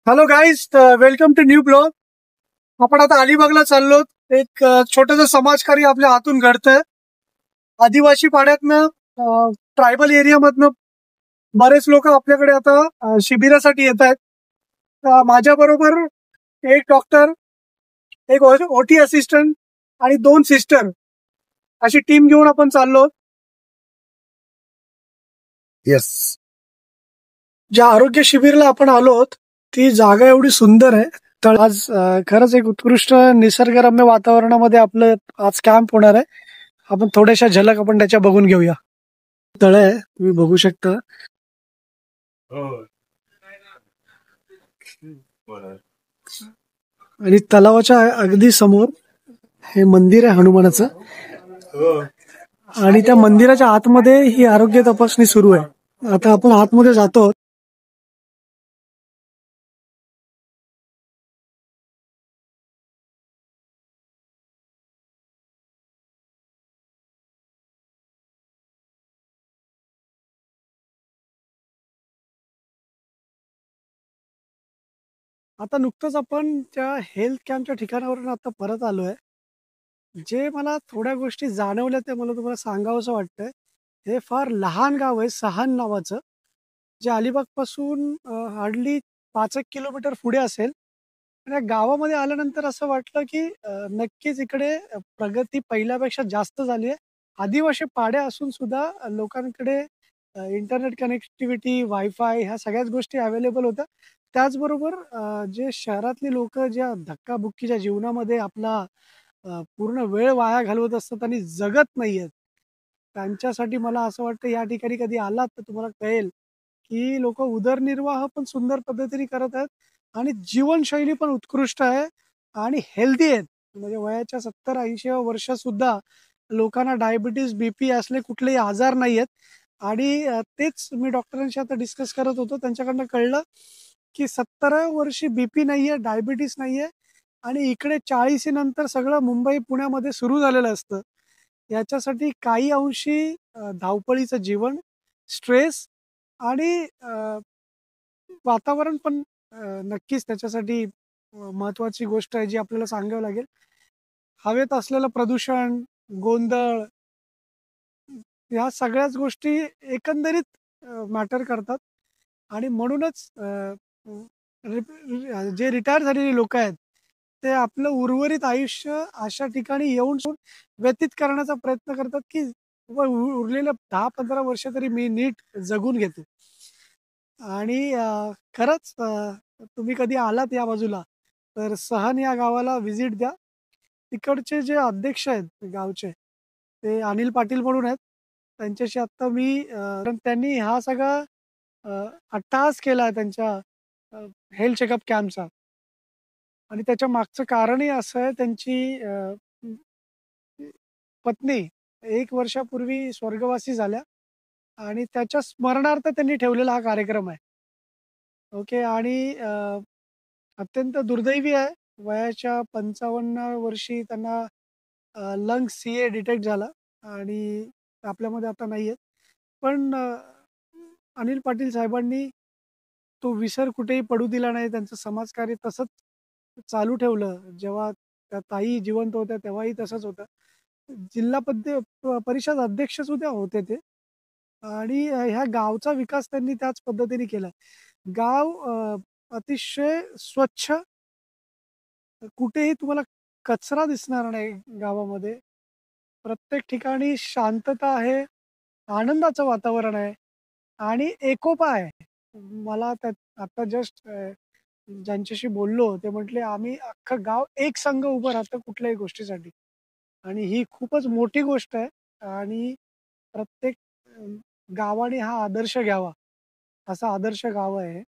Hello guys, welcome to new blog. आपण आता अलिबागला चाललो. एक छोटंसं समाजकार्य आपल्या हातून घडतंय. आदिवासी पाड्यातनं ट्रायबल एरियामधनं बरेच लोक आपल्याकडे आता शिबिरासाठी येत आहेत. माझ्या बरोबर एक डॉक्टर, एक ओटी असिस्टंट आणि 2 सिस्टर अशी टीम घेऊन आपण चाललो. येस, ज्या आरोग्य शिबिरला आपण आलोत ती जागा एवढी सुंदर आहे. तर आज खरंच एक उत्कृष्ट निसर्गरम्य वातावरणामध्ये आपलं आज कॅम्प होणार आहे. आपण थोड्याशा झलक आपण त्याच्या बघून घेऊया. तळ आहे, तुम्ही बघू शकता. आणि तलावाच्या अगदी समोर हे मंदिर आहे हनुमानाचं. आणि त्या मंदिराच्या आतमध्ये ही आरोग्य तपासणी सुरू आहे. आता आपण आतमध्ये जातो. आता नुकतंच आपण त्या हेल्थ कॅम्पच्या ठिकाणावरून आता परत आलोय. जे मला थोड्या गोष्टी जाणवल्या ते मला तुम्हाला सांगावंसं वाटतंय. हे फार लहान गाव आहे सहान नावाचं, जे अलिबाग पासून हार्डली 5 एक किलोमीटर पुढे असेल. आणि या गावामध्ये आल्यानंतर असं वाटलं की नक्कीच इकडे प्रगती पहिल्यापेक्षा जास्त झाली आहे. आदिवासी पाड्या असून सुद्धा लोकांकडे इंटरनेट कनेक्टिव्हिटी, वायफाय ह्या सगळ्याच गोष्टी अवेलेबल होत्या. त्याचबरोबर जे शहरातली लोक ज्या धक्काबुक्कीच्या जीवनामध्ये आपला पूर्ण वेळ वाया घालवत असतात आणि जगत नाहीयेत, त्यांच्यासाठी मला असं वाटतं या ठिकाणी कधी आलात तर तुम्हाला कळेल की लोक उदरनिर्वाह पण सुंदर पद्धतीने करत आहेत आणि जीवनशैली पण उत्कृष्ट आहे आणि हेल्दी आहेत. म्हणजे वयाच्या 70-80व्या वर्षात सुद्धा लोकांना डायबिटीज, बीपी असले कुठलेही आजार नाही आहेत. आणि तेच मी डॉक्टरांशी आता डिस्कस करत होतो. त्यांच्याकडनं कळलं की 70व्या वर्षी बीपी नाहीये, डायबिटीस नाहीये आणि इकडे 40 नंतर सगळं मुंबई, पुण्यामध्ये सुरू झालेलं असतं. याच्यासाठी काही अंशी धावपळीचं जीवन, स्ट्रेस आणि वातावरण पण नक्कीच त्याच्यासाठी महत्वाची गोष्ट आहे जी आपल्याला सांगावी लागेल. हवेत असलेलं प्रदूषण, गोंधळ, ह्या सगळ्याच गोष्टी एकंदरीत मॅटर करतात. आणि म्हणूनच जे रिटायर झालेली लोक आहेत ते आपलं उर्वरित आयुष्य अशा ठिकाणी येऊन व्यतीत करण्याचा प्रयत्न करतात की उरलेलं 10-15 वर्ष तरी मी नीट जगून घेतो. आणि खरंच तुम्ही कधी आलात या बाजूला तर सहन या गावाला व्हिजिट द्या. तिकडचे जे अध्यक्ष आहेत गावचे, ते अनिल पाटील म्हणून आहेत. त्यांच्याशी आता मी त्यांनी हा सगळा अट्टहास केला त्यांच्या हेल्थ चेकअप कॅम्पचा. आणि त्याच्या मागचं कारणही असं आहे, त्यांची पत्नी 1 वर्षापूर्वी स्वर्गवासी झाल्या आणि त्याच्या स्मरणार्थ त्यांनी ठेवलेला हा कार्यक्रम आहे. ओके. आणि अत्यंत दुर्दैवी आहे. वयाच्या 55व्या वर्षी त्यांना लंग्स सीए डिटेक्ट झाला आणि आपल्यामध्ये आता नाही आहेत. पण अनिल पाटील साहेबांनी तो विसर कुठेही पडू दिला नाही. त्यांचं समाजकार्य तसंच चालू ठेवलं. जेव्हा त्या ताई जिवंत होत्या तेव्हाही तसंच होतं. जिल्हा परिषद अध्यक्ष सुद्धा होते ते. आणि ह्या गावचा विकास त्यांनी त्याच पद्धतीने केला. गाव अतिशय स्वच्छ, कुठेही तुम्हाला कचरा दिसणार नाही गावामध्ये. प्रत्येक ठिकाणी शांतता आहे, आनंदाचं वातावरण आहे आणि एकोपा आहे. मला आता जस्ट ज्यांच्याशी बोललो ते म्हटले, "आम्ही अख्खं गाव एक संघ उभं राहतं कुठल्याही गोष्टीसाठी." आणि ही खूपच मोठी गोष्ट आहे. आणि प्रत्येक गावाने हा आदर्श घ्यावा, असा आदर्श गाव आहे.